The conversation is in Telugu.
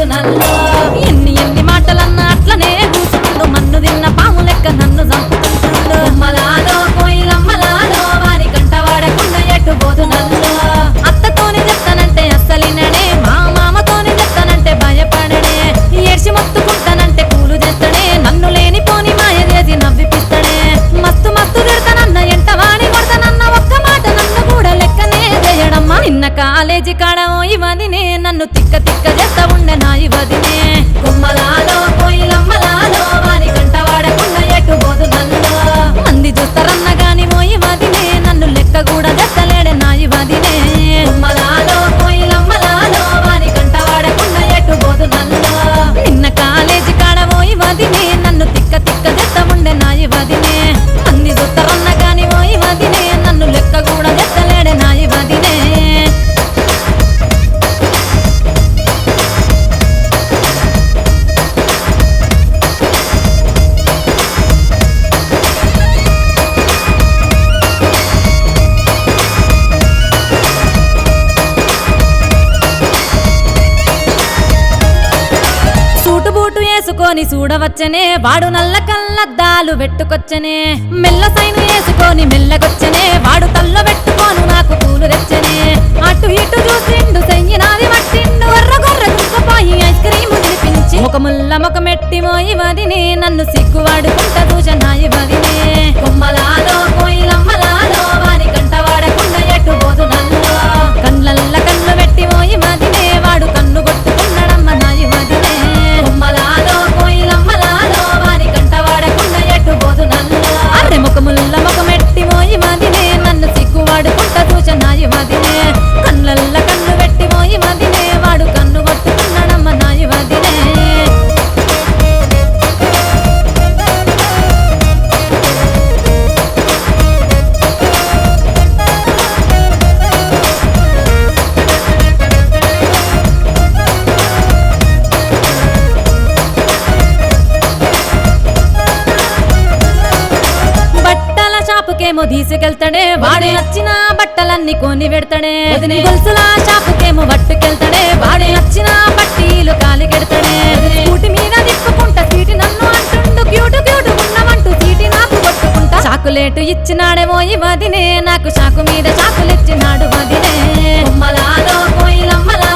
నల్లో ఎన్ని ఎన్ని మాటలన్నా అట్లనే కూసుకుంటూ మన్ను తిన్న పాము లెక్క నన్ను చంపుకుంటుండు అమ్మలాలో కోయిలమ్మలాలో వారి కంట వాడకుండా ఎటు పోదు నల్లో అత్తతోని చెప్తానంటే అస్సలినడే మా మామతోని చెప్తానంటే భయపడడే ఏడ్చి మొత్తుకుంటానంటే కూలు చేస్తాడే నన్ను లేని పోని మాయ చేసి నవ్విపిస్తాడే మస్తు మస్తు తిడతానన్న ఎంట వాడి కొడతానన్న ఒక్క మాట నన్ను కూడా లెక్కనే చేయడమ్మా నిన్న కాలేజీ కాడ ఇవదినే నన్ను తిక్క తిక్క చేస్తా ఉండే నా ఇవదినే కుమ్మలాలో కోయిలమ్మలాలో వారి కంట వాడకుండా ఎటు పోదు నల్లో మంది చూస్తారన్న గాని ఇవదినే నన్ను లెక్క కూడా చేస్తలేడే నా ఇవదినే కుమ్మలాలో కోయిలమ్మలాలో వారి కంట వాడకుండా ఎటు పోదు నల్లో నిన్న కాలేజీ కాడ ఇవదినే నన్ను తిక్క తిక్క చేస్తా ఉండే నా ఇవదినే మంది చూస్తారన్న గాని ఇవదినే నన్ను లెక్క కూడా చేస్తలేడే నా ఇవదినే సూటు బూటు వేసుకొని చూడవచ్చనే వాడు నల్ల కళ్ళద్దాలు పెట్టుకొచ్చనే మెల్ల సైను వేసుకొని మెల్లగొచ్చనే వాడు తల్ల పెట్టుకోను నాకు పూలు తెచ్చనే అటు ఇటు చూసిండు సెయ్యినాది పట్టిండు ఎర్ర గొర్ర గుంకపోయి ఐస్ క్రీము తినిపించి ముఖముల్ల ముఖమెట్టి ఇవదినే నన్ను సిగ్గువాడుకుంటా చూసనా ఇవదినే కొమ్మలాలో కోయిలమ్మలాలో వారి కంట వాడకుండా ఎటు పోదు నల్లో కళ్ళల్ల కళ్ళు పెట్టి ఇవదినే వాడు కన్ను కొట్టుకున్నాడమ్మ నా ఇవదినే కొమ్మలాలో కోయిలమ్మలాలో వారి కంట వాడకుండా ఎటు పోదు నల్లో అర్రె ముఖముల్ల ముఖమెట్టి ఇవదినే నన్ను సిగ్గువాడుకుంటా చూసనా ఇవదినే కళ్ళల్ల కన్ను పెట్టి ఇవదినే వాడు కన్ను కొట్టుకున్నాడమ్మ నా ఇవదినే బట్టల షాపుకేమో తీసుకెళ్తాడే వాడే నచ్చిన బట్టలన్నీ కొని పెడతాడే గొలుసుల షాపుకేమో పట్టుకెళ్తాడే వాడే నచ్చిన బట్టీలు కాలికెడతాడే స్కూటి మీద తిప్పుకుంటా సీటి నన్ను అంటుండు క్యూటు క్యూటు ఉన్నవంటూ సీటి నాకు కొట్టుకుంటా చాకులేటు ఇచ్చినాడేమో ఇవదినే నాకు చాకు మీద చాకులిచ్చినాడు వదినే కొమ్మలాలో కోయిలమ్మలా